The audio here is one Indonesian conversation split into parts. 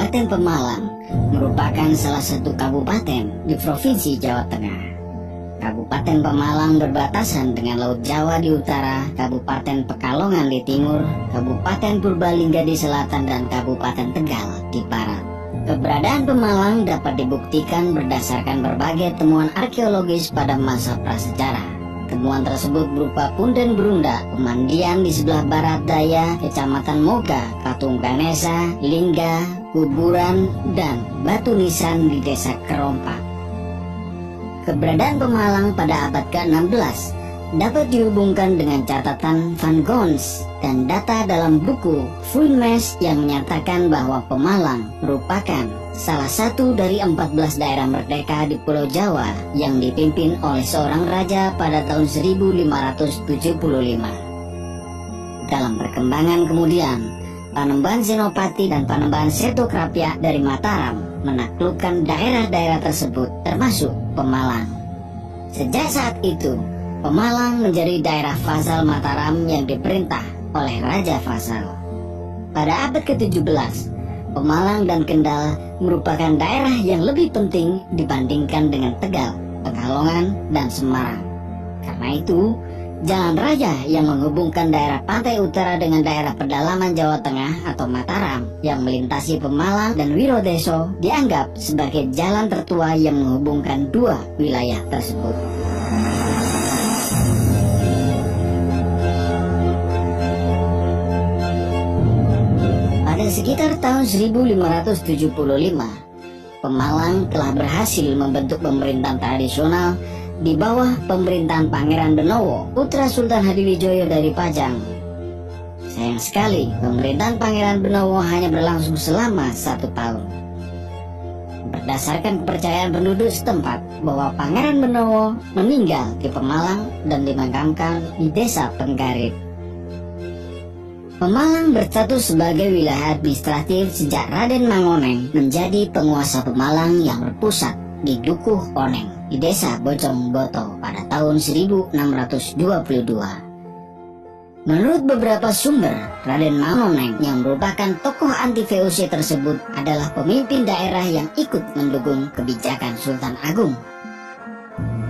Kabupaten Pemalang merupakan salah satu kabupaten di Provinsi Jawa Tengah. Kabupaten Pemalang berbatasan dengan Laut Jawa di utara, Kabupaten Pekalongan di timur, Kabupaten Purbalingga di selatan, dan Kabupaten Tegal di barat. Keberadaan Pemalang dapat dibuktikan berdasarkan berbagai temuan arkeologis pada masa prasejarah. Temuan tersebut berupa punden berunda, pemandian di sebelah barat daya, Kecamatan Moga, patung Ganesa, lingga, kuburan, dan batu nisan di Desa Kerompak. Keberadaan Pemalang pada abad ke-16 dapat dihubungkan dengan catatan Van Gons dan data dalam buku Fulmes yang menyatakan bahwa Pemalang merupakan salah satu dari 14 daerah merdeka di Pulau Jawa yang dipimpin oleh seorang raja pada tahun 1575. Dalam perkembangan kemudian, Panembahan Senopati dan Panembahan Setokrapya dari Mataram menaklukkan daerah-daerah tersebut termasuk Pemalang. Sejak saat itu, Pemalang menjadi daerah vasal Mataram yang diperintah oleh Raja Vasal. Pada abad ke-17, Pemalang dan Kendal merupakan daerah yang lebih penting dibandingkan dengan Tegal, Pekalongan, dan Semarang. Karena itu, jalan raya yang menghubungkan daerah pantai utara dengan daerah pedalaman Jawa Tengah atau Mataram yang melintasi Pemalang dan Wirodeso dianggap sebagai jalan tertua yang menghubungkan dua wilayah tersebut. Pada sekitar tahun 1575, Pemalang telah berhasil membentuk pemerintahan tradisional di bawah pemerintahan Pangeran Benowo, putra Sultan Hadiwijoyo dari Pajang. Sayang sekali, pemerintahan Pangeran Benowo hanya berlangsung selama 1 tahun. Berdasarkan kepercayaan penduduk setempat bahwa Pangeran Benowo meninggal di Pemalang dan dimakamkan di Desa Penggarit. Pemalang berstatus sebagai wilayah administratif sejak Raden Mangoneng menjadi penguasa Pemalang yang berpusat di Dukuh Oneng di Desa Bojong Boto pada tahun 1622. Menurut beberapa sumber, Raden Mangoneng yang merupakan tokoh anti VOC tersebut adalah pemimpin daerah yang ikut mendukung kebijakan Sultan Agung.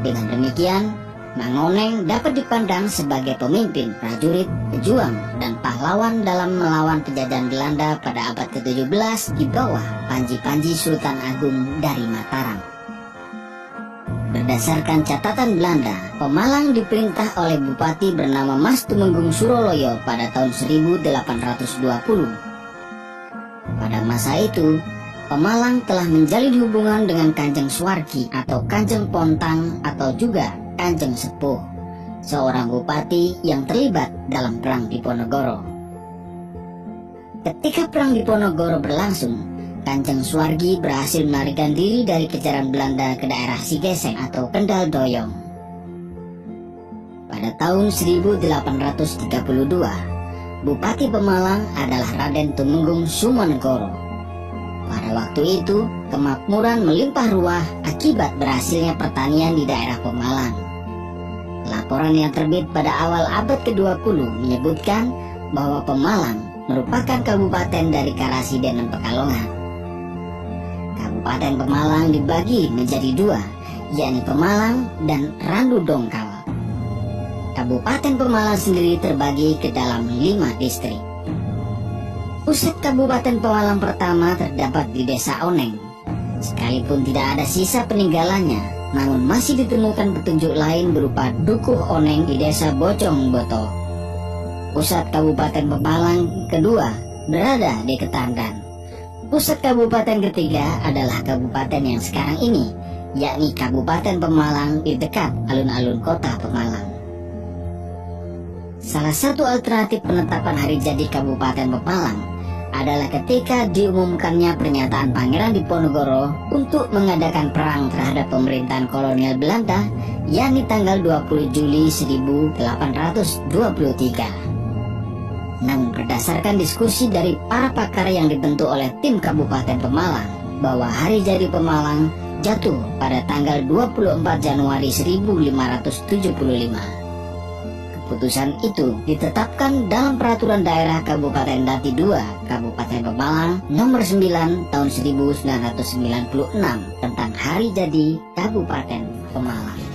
Dengan demikian, Mangoneng dapat dipandang sebagai pemimpin, prajurit, pejuang, dan pahlawan dalam melawan penjajahan Belanda pada abad ke-17 di bawah Panji-Panji Sultan Agung dari Mataram. Berdasarkan catatan Belanda, Pemalang diperintah oleh bupati bernama Mas Tumenggung Suroloyo pada tahun 1820. Pada masa itu, Pemalang telah menjalin hubungan dengan Kanjeng Suwargi atau Kanjeng Pontang atau juga Kanjeng Sepuh, seorang bupati yang terlibat dalam Perang Diponegoro. Ketika Perang Diponegoro berlangsung, Kanjeng Suwargi berhasil melarikan diri dari kejaran Belanda ke daerah Sigeseng atau Kendal Doyong. Pada tahun 1832, Bupati Pemalang adalah Raden Tumenggung Sumonegoro. Pada waktu itu, kemakmuran melimpah ruah akibat berhasilnya pertanian di daerah Pemalang. Laporan yang terbit pada awal abad ke-20 menyebutkan bahwa Pemalang merupakan kabupaten dari Karasiden dan Pekalongan. Kabupaten Pemalang dibagi menjadi 2, yakni Pemalang dan Randu Dongkal. Kabupaten Pemalang sendiri terbagi ke dalam 5 distrik. Pusat Kabupaten Pemalang pertama terdapat di Desa Oneng. Sekalipun tidak ada sisa peninggalannya, namun masih ditemukan petunjuk lain berupa Dukuh Oneng di Desa Bojong Boto. Pusat Kabupaten Pemalang kedua berada di Ketandan. Pusat kabupaten ketiga adalah kabupaten yang sekarang ini, yakni Kabupaten Pemalang di dekat alun-alun kota Pemalang. Salah satu alternatif penetapan hari jadi Kabupaten Pemalang adalah ketika diumumkannya pernyataan Pangeran Diponegoro untuk mengadakan perang terhadap pemerintahan kolonial Belanda, yakni tanggal 20 Juli 1823. Namun berdasarkan diskusi dari para pakar yang dibentuk oleh tim Kabupaten Pemalang, bahwa hari jadi Pemalang jatuh pada tanggal 24 Januari 1575. Putusan itu ditetapkan dalam Peraturan Daerah Kabupaten Dati II, Kabupaten Pemalang Nomor 9 Tahun 1996 tentang Hari Jadi Kabupaten Pemalang.